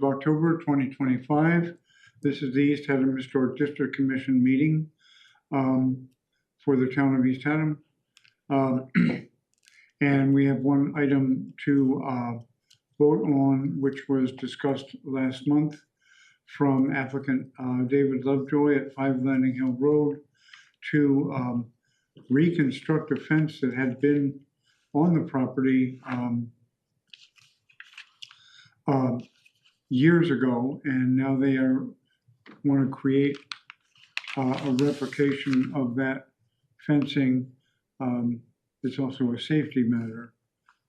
of October 2025. This is the East Haddam Historic District Commission meeting for the town of East Haddam. And we have one item to vote on, which was discussed last month from applicant David Lovejoy at 5 Landing Hill Road to reconstruct a fence that had been on the property years ago, and now they want to create a replication of that fencing. It's also a safety matter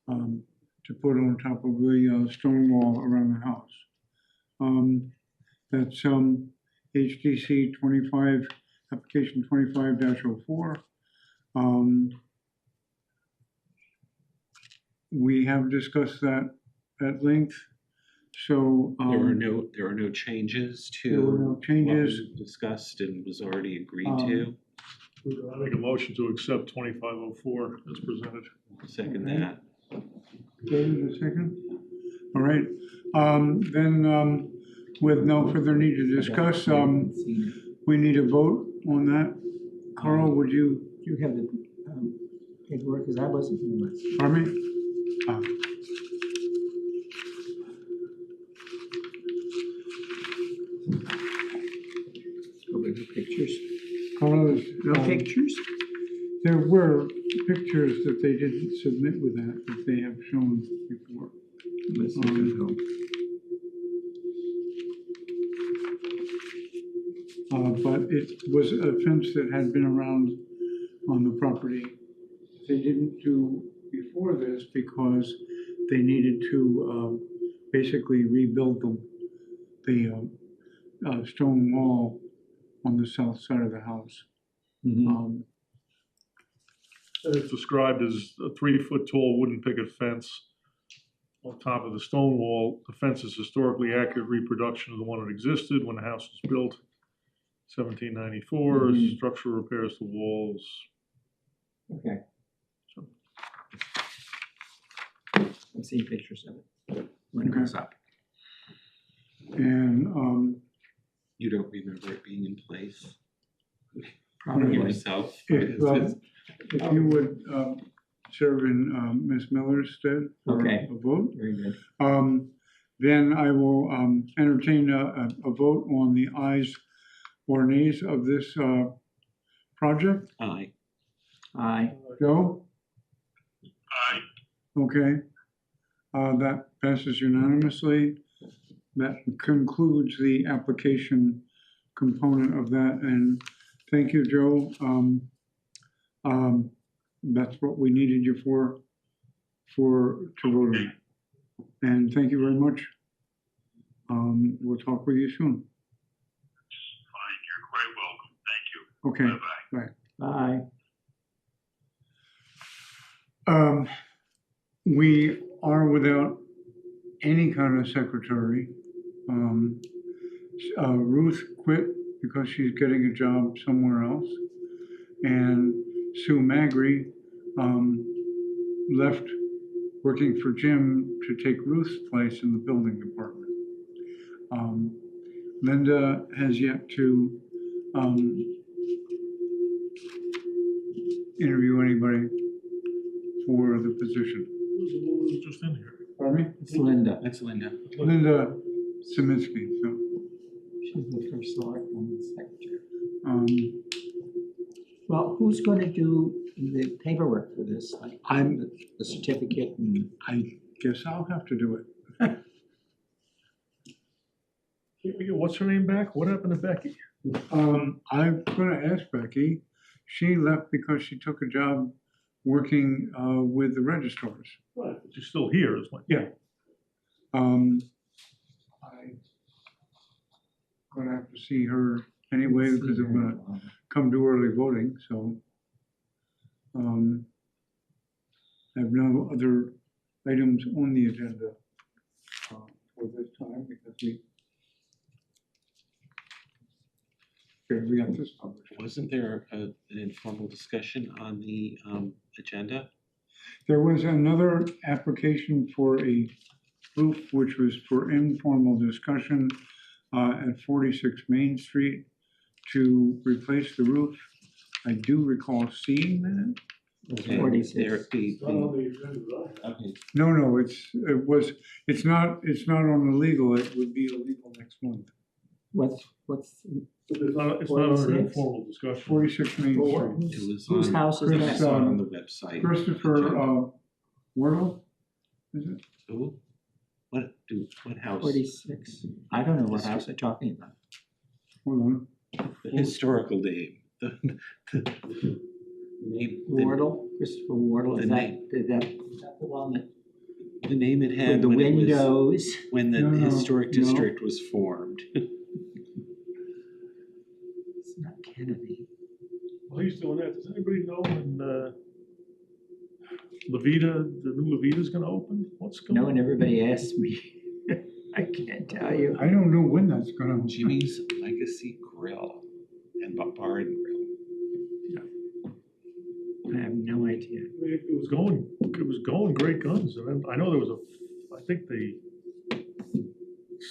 to put on top of the stone wall around the house. That's HDC 25, application 25-04. We have discussed that at length. So there are no changes to what was discussed and was already agreed to. I make a motion to accept 2504 as presented. Second that. David, a second. All right. Then with no further need to discuss, we need a vote on that. Carl, would you? You have the paperwork, because I wasn't here. Pardon me? Pictures. Carl, No pictures? There were pictures that they didn't submit with that they have shown before. But it was a fence that had been around on the property. They didn't do before this because they needed to basically rebuild the stone wall on the south side of the house. Mm-hmm. It's described as a 3-foot tall wooden picket fence on top of the stone wall. The fence is historically accurate reproduction of the one that existed when the house was built, 1794. Mm-hmm. Structural repairs to walls. Okay. So. I've seen pictures of it when it was up. And you don't remember it being in place? Probably. Yourself? if you would serve in Ms. Miller's stead for Okay. a vote. Very good. Then I will entertain a vote on the ayes or nays of this project. Aye. Aye. Joe? Aye. Okay. That passes unanimously. That concludes the application component of that. And thank you, Joe. That's what we needed you for to vote on. And thank you very much. We'll talk with you soon. Fine, you're quite welcome. Thank you. Okay. Bye-bye. Bye. We are without any kind of secretary. Ruth quit because she's getting a job somewhere else. And Sue Magri left working for Jim to take Ruth's place in the building department. Linda has yet to interview anybody for the position. Who's the woman who's just in here? Pardon me? It's Linda. That's Linda. Linda Saminsky. So, She's the first selectwoman secretary. Well, who's going to do the paperwork for this? Like the certificate and. I guess I'll have to do it. What's her name back? What happened to Becky? I'm going to ask Becky. She left because she took a job working with the registrars. Right, but she's still here, is what? Yeah. I'm going to have to see her anyway because I'm going to come to early voting. So I have no other items on the agenda for this time because we got this published. Wasn't there an informal discussion on the agenda? There was another application for a roof, which was for informal discussion at 46 Main Street to replace the roof. I do recall seeing that. Okay, 46. there- okay, No, it's not on the legal, it would be illegal next month. What's, It's not under 46? informal discussion. 46 Main Well, Street. it was whose on- house is Chris, it that? was on the website. Christopher Wardle, is it? Who? What house? 46. I don't know what house they're talking about. Hold on. The historical name, the name, Wardle, Christopher Wardle, is the that, name. is that the one that, the name it with had the when it was, windows? when the No, no, historic no. district was formed. It's not Kennedy. While he's doing that, does anybody know when, Levita, the new Levita's gonna open? What's going No, on? and everybody asks me. I can't tell you. I don't know when that's gonna. Jimmy's Legacy Grill and Bar and Grill. I have no idea. It was going great guns, and then I know there was I think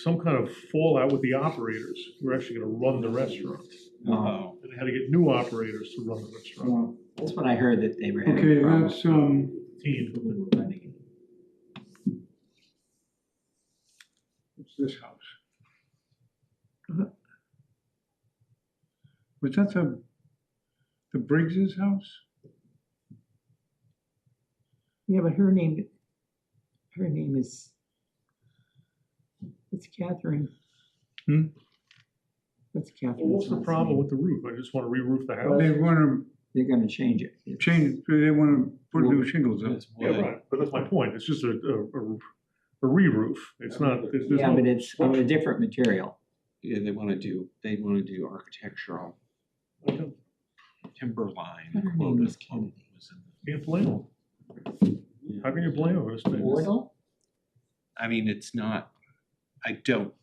some kind of fallout with the operators who were actually gonna run the restaurant. Oh, And they had to get new operators to run the restaurant. That's what I heard, that they were having Okay, problems. that's, Team. Who were running it. what's this house? Was that the Briggs's house? Yeah, but her name is, it's Catherine. Hmm? That's Catherine. Well, what's the problem with the roof? I just wanna re-roof the house. They wanna They're gonna change it. It's- change, they wanna put new shingles up. it's Yeah, wood. right, but that's my point. It's just a re-roof. It's not, there's Yeah, no but it's of a structure. different material. Yeah, they wanna do architectural timberline Her name was quotas. Kennedy. Can't blame them. How can you blame them? It's- Wardle? I mean, it's not, I don't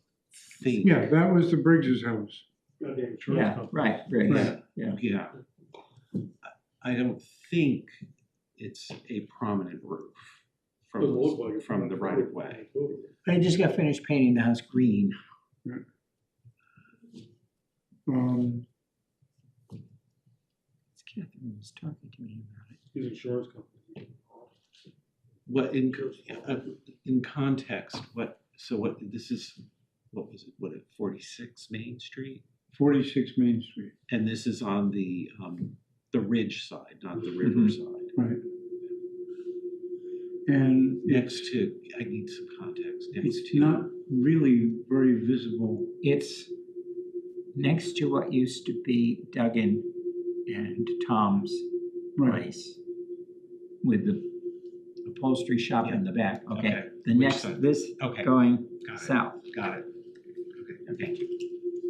think. Yeah, that was the Briggs's house. Goddamn insurance Yeah, company. right, Briggs, Right. yeah. Yeah. I don't think it's a prominent roof Doesn't look like from, it. from the right of way. They just got finished painting the house green. It's Catherine was talking to me about it. His insurance company. What, in context, this is, what was it, what, at 46 Main Street? 46 Main Street, And this is on the ridge side, not the river side. right. And Next to, I need some context, next it's to. not really very visible. It's next to what used to be Duggan and Tom's Right. place with the upholstery shop in the back. Okay, Okay. the Which next, side? this Okay. going Got it. south. Got it. Okay, thank you.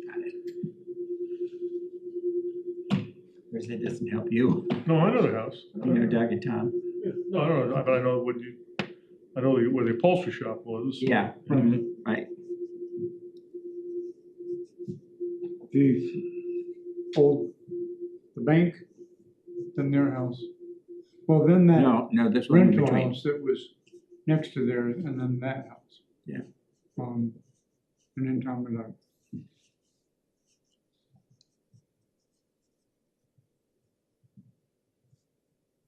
Got it. Whereas it doesn't help you. No, I know the house. You know Doug and Tom? No, I don't know, but I know where the upholstery shop was. Yeah, Right. right. The bank, then their house. Well, then that No, this one in rental between. house that was next to theirs, and then that house. Yeah. And then Tom and Doug.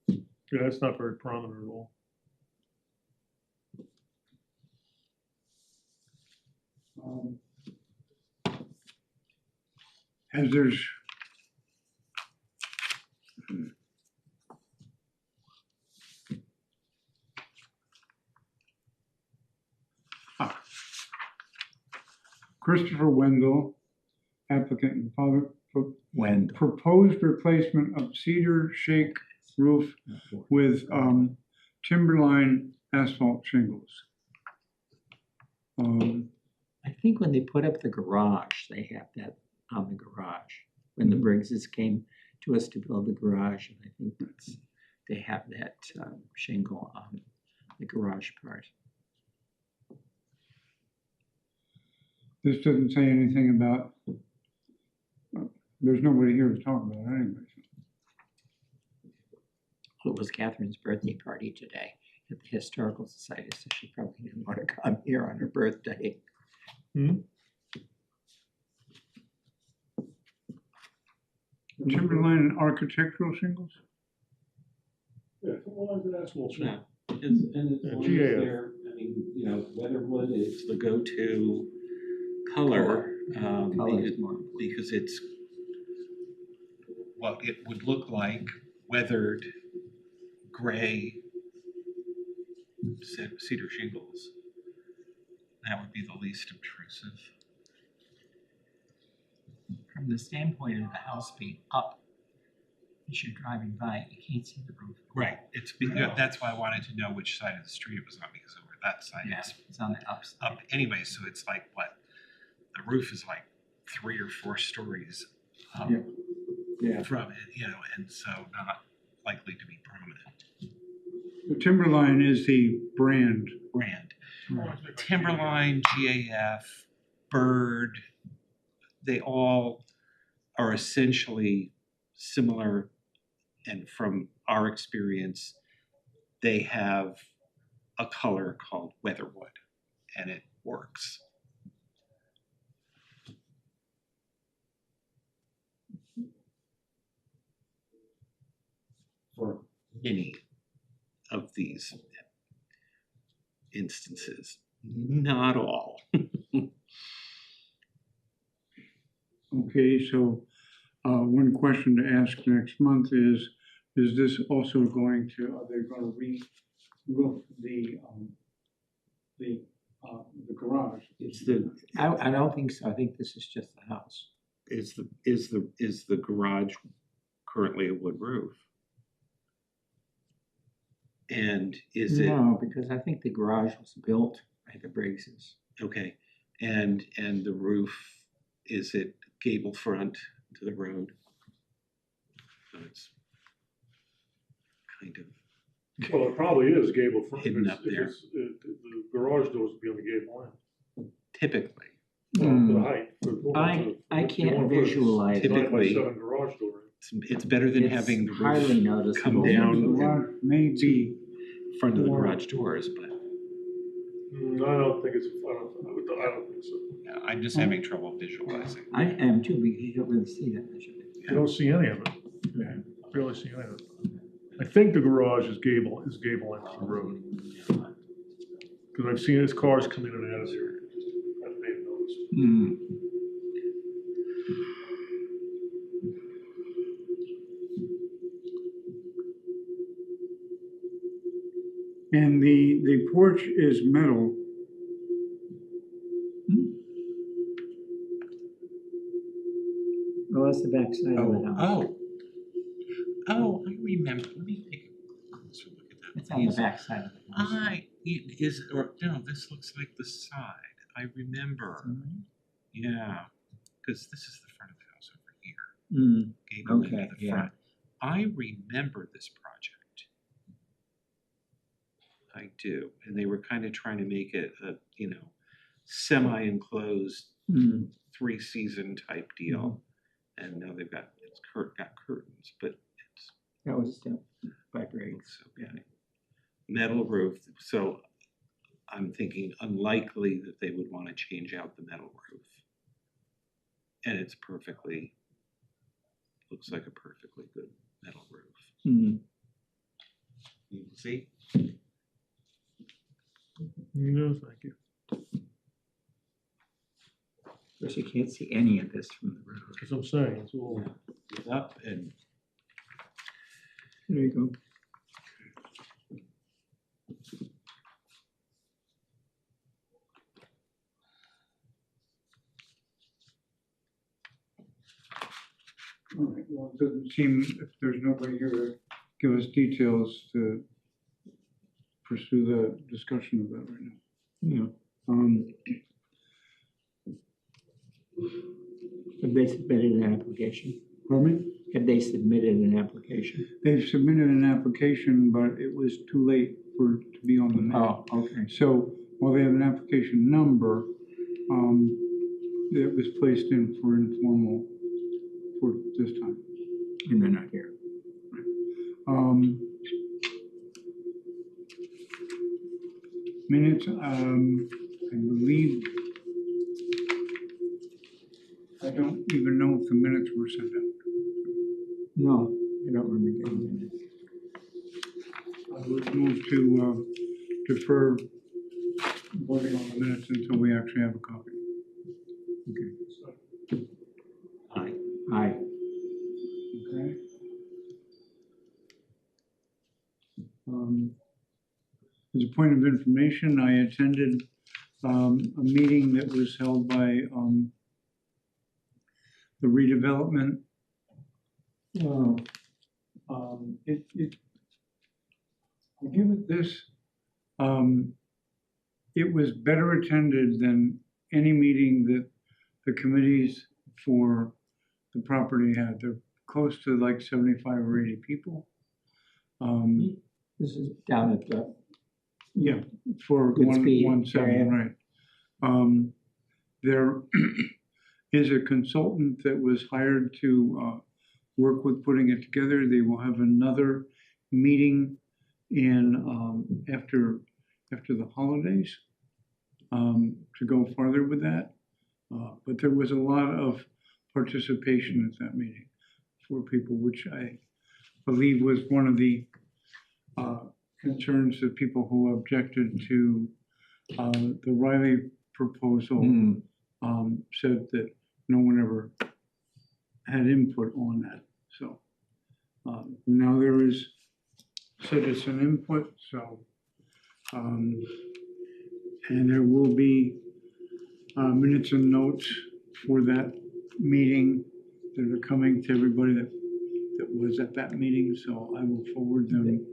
Yeah, that's not very prominent at all. As there's Christopher Wendell, applicant and father, When? proposed replacement of cedar shake roof with timberline asphalt shingles. I think when they put up the garage, they have that on the garage. When the Briggses came to us to build the garage, and I think they have that shingle on the garage part. This doesn't say anything about, there's nobody here to talk about it anyway. It was Catherine's birthday party today, at the Historical Society, so she probably didn't want to come here on her birthday. Timberline and architectural shingles? Yeah, well, that's well, Yeah, and as Yeah, long as GAF. they're, I mean, you know, Weatherwood is the go-to color. Color is more. Because it's what it would look like, weathered, gray, cedar shingles. That would be the least intrusive. From the standpoint of the house being up, as you're driving by, you can't see the roof. Right, that's why I wanted to know which side of the street it was on, because over that side Yeah, it's it's on the upside. up anyway, so it's like what? The roof is like 3 or 4 stories up Yeah. from it, you know, and so not likely to be prominent. The Timberline is the brand. Timberline, GAF, Bird, they all are essentially similar, and from our experience, they have a color called Weatherwood, and it works. For many of these instances, not all. Okay, so one question to ask next month is this also going to, are they gonna re-roof the garage? It's the I don't think so. I think this is just the house. is the garage currently a wood roof? And is it No, because I think the garage was built by the Briggses. okay? And the roof, is it gable front to the road? So it's kind of Well, it probably is gable front. Hidden up there. The garage doors would be on the gable end. typically. For the height. I can't visualize it. 9x7 garage door. It's better than It's having the hardly roof noticeable. come down The garage may be, in front of the garage doors, but I don't think it's, I don't think so. yeah, I'm just having trouble visualizing. I am too, because you don't really see that much of it. You don't see any of it. Yeah. Barely see any of it. I think the garage is gable end to the road. Because I've seen his cars come in and out of there. I may have noticed. Hmm. and the porch is metal. Well, that's the back side of the house. Oh, I remember. Let me take a closer look at that. It's on the back side of the house. No, this looks like the side. I remember. Yeah, because this is the front of the house over here. Hmm. Gable Okay, into the yeah. front. I remember this project. I do, and they were kind of trying to make it a, semi-enclosed Hmm. 3-season type deal. And now they've got got curtains, but it's That was done by Briggs. okay. Metal roof. So I'm thinking unlikely that they would want to change out the metal roof. And it's looks like a perfectly good metal roof. Hmm. You can see? No, thank you. Of course, you can't see any of this from the road. That's what I'm saying. It's all. It's up and There you go. All right, well, it doesn't seem, if there's nobody here to give us details to pursue the discussion of that right now. Yeah. Have they submitted an application? Pardon me? Have they submitted an application? They've submitted an application, but it was too late for it to be on the map. Oh, okay. So while they have an application number, it was placed in for informal for this time. And they're not here. Minutes, I believe, I don't even know if the minutes were sent out. No, I don't remember getting minutes. I would move to defer voting on the minutes until we actually have a copy. Aye. Aye. Okay. As a point of information, I attended a meeting that was held by the redevelopment. I'll give it this. It was better attended than any meeting that the committees for the property had. They're close to like 75 or 80 people. This is down at the, Yeah, for Goodspeed 117, area. right. There is a consultant that was hired to work with putting it together. They will have another meeting in after the holidays to go farther with that. But there was a lot of participation at that meeting for people, which I believe was one of the concerns that people who objected to the Riley proposal said that no one ever had input on that. So now there is citizen input, so and there will be minutes and notes for that meeting that are coming to everybody that was at that meeting, so I will forward them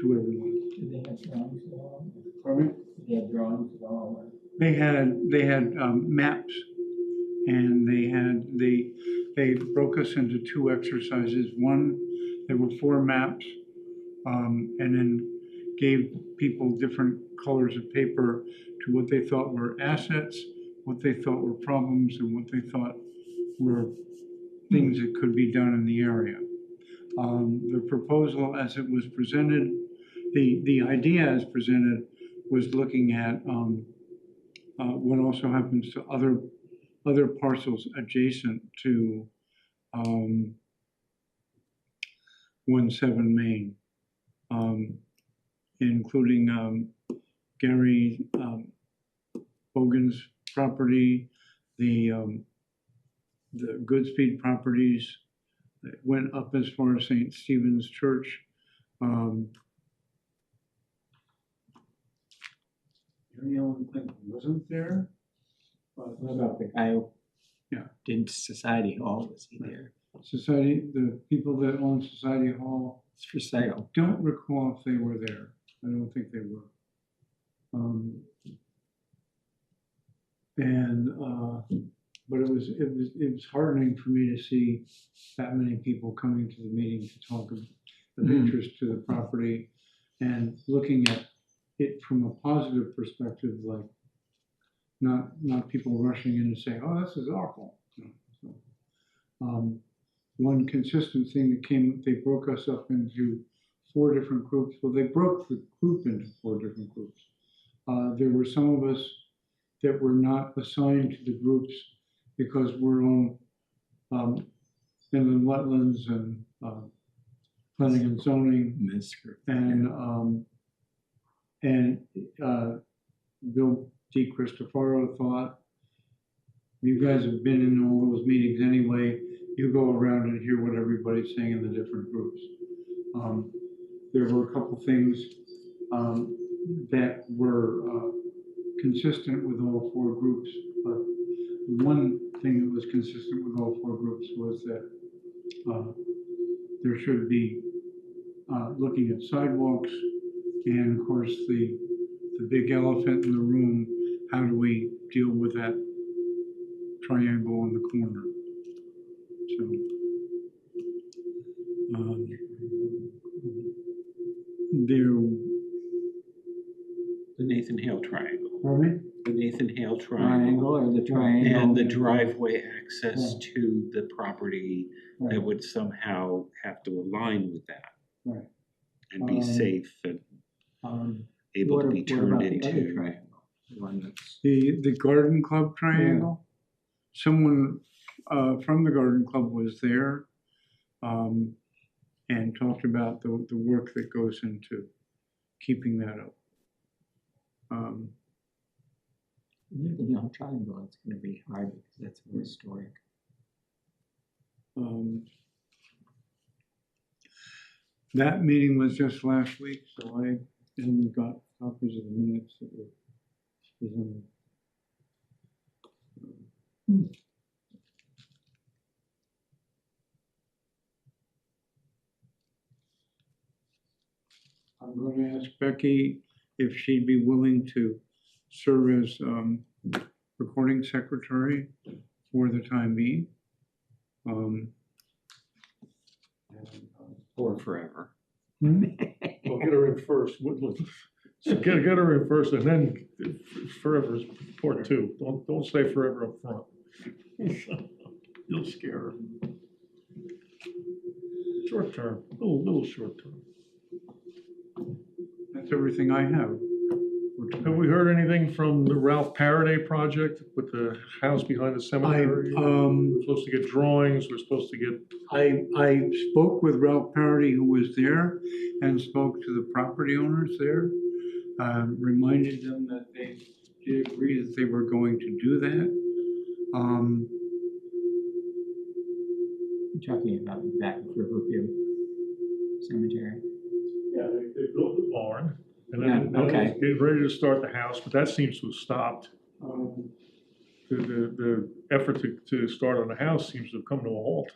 to everyone. do they have drawings at all? Pardon me? Do they have drawings at all? They had maps, and they broke us into two exercises. One, there were 4 maps, and then gave people different colors of paper to what they thought were assets, what they thought were problems, and what they thought were things that could be done in the area. The proposal as it was presented, the idea as presented was looking at what also happens to other parcels adjacent to 17 Main, including Gary Hogan's property, the Goodspeed properties that went up as far as St. Stephen's Church. Gary Ellen Clinton wasn't there, but What about the guy who Yeah. did Society Hall? Was he there? the people that own Society Hall, It's for sale. don't recall if they were there. I don't think they were. But it was heartening for me to see that many people coming to the meeting to talk of interest to the property and looking at it from a positive perspective, like not people rushing in and saying, "Oh, this is awful." One consistent thing that they broke us up into 4 different groups. Well, they broke the group into 4 different groups. There were some of us that were not assigned to the groups because we're on inland wetlands and planning and zoning, and Bill DiCristofaro thought, you guys have been in all those meetings anyway, you go around and hear what everybody's saying in the different groups. There were a couple things that were consistent with all 4 groups, but one thing that was consistent with all 4 groups was that there should be looking at sidewalks, and of course the big elephant in the room, how do we deal with that triangle in the corner? So The Nathan Hale Triangle. Pardon me? The Nathan Hale Triangle or the triangle? And the driveway access Right. to the property that Right. would somehow have to align with that Right. and be safe and. able to be What turned about the other into. triangle? The one that's, The garden club triangle, someone, from the garden club was there, and talked about the work that goes into keeping that up. near the Young Triangle, it's gonna be hard because that's historic. That meeting was just last week, so I haven't got copies of the minutes that were presented. I'm gonna ask Becky if she'd be willing to serve as, recording secretary for the time being. And, Or forever. Well, get her in first. So get her in first, and then forever is part two. Don't say forever up front. You'll scare her. Short term, little short term. that's everything I have. Have we heard anything from the Ralph Paraday project with the house behind the cemetery? We're supposed to get drawings, we're supposed to get, I spoke with Ralph Parody, who was there, and spoke to the property owners there. Reminded them that they did agree that they were going to do that. You're talking about the back of Riverview Cemetery. yeah, they built the barn. And Yeah, then okay. getting ready to start the house, but that seems to have stopped. Um, The effort to start on the house seems to have come to a halt.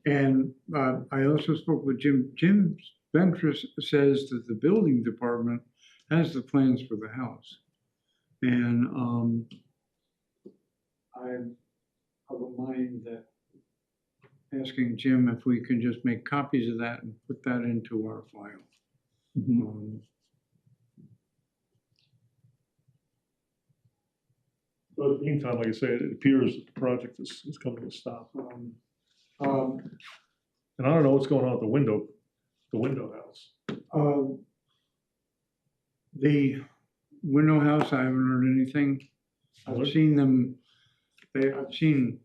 And I also spoke with Jim. Jim Ventris says that the building department has the plans for the house. And I'm of a mind that asking Jim if we can just make copies of that and put that into our file. But in the meantime, like I say, it appears that the project is coming to a stop. And I don't know what's going on with the window house. The window house, I haven't heard anything. I've seen them, I've seen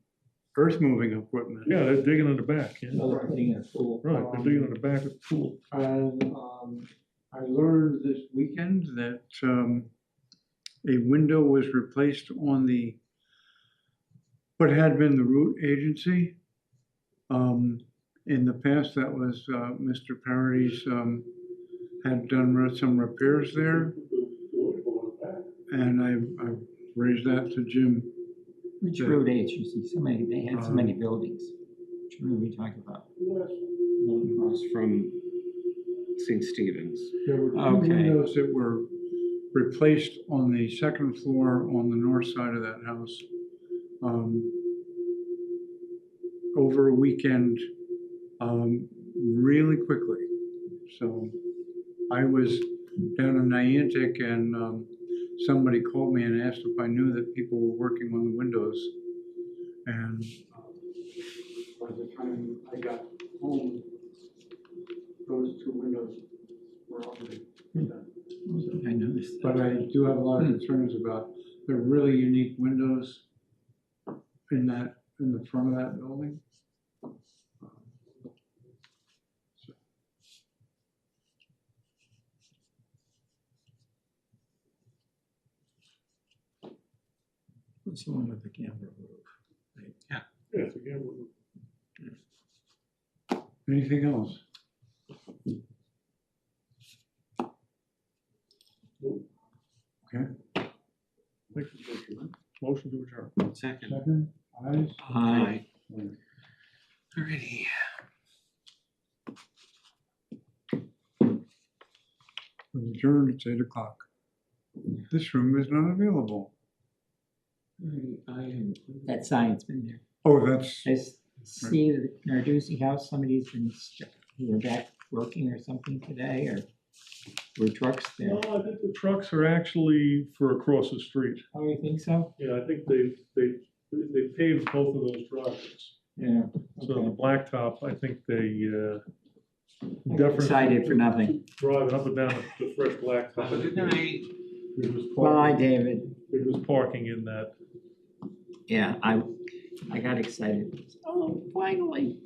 earth moving equipment. Yeah, they're digging in the back, yeah. Oh, they're putting in a pool. Right, they're digging in the back of the pool. And I learned this weekend that a window was replaced on what had been the root agency. In the past, that was Mr. Parody's, had done some repairs there. And I've raised that to Jim. Which road agency? They had so many buildings. Which road are we talking about? Across from St. Stephen's. There were two Okay. windows that were replaced on the second floor on the north side of that house. Over a weekend, really quickly. So I was down in Niantic and somebody called me and asked if I knew that people were working on the windows. And by the time I got home, those two windows were already done. I noticed But I do have a lot of concerns about the really unique windows in the front of that building. What's the one with the camera roof? Yeah, it's again, Anything else? Okay, motion to adjourn. Second. second, ayes? Aye. Alrighty. We're adjourned, it's 8 o'clock. This room is not available. That sign's been there. Oh, that's, I see the Narduzzi house, somebody's been, they're back working or something today, or were trucks there? No, I think the trucks are actually for across the street. Oh, you think so? Yeah, I think they paved both of those driveways. Yeah. So the blacktop, I think they Deference Excited for nothing. driving up and down the fresh blacktop. Have a good night. There was Bye, parking, David. there was parking in that. Yeah, I got excited. Oh, finally.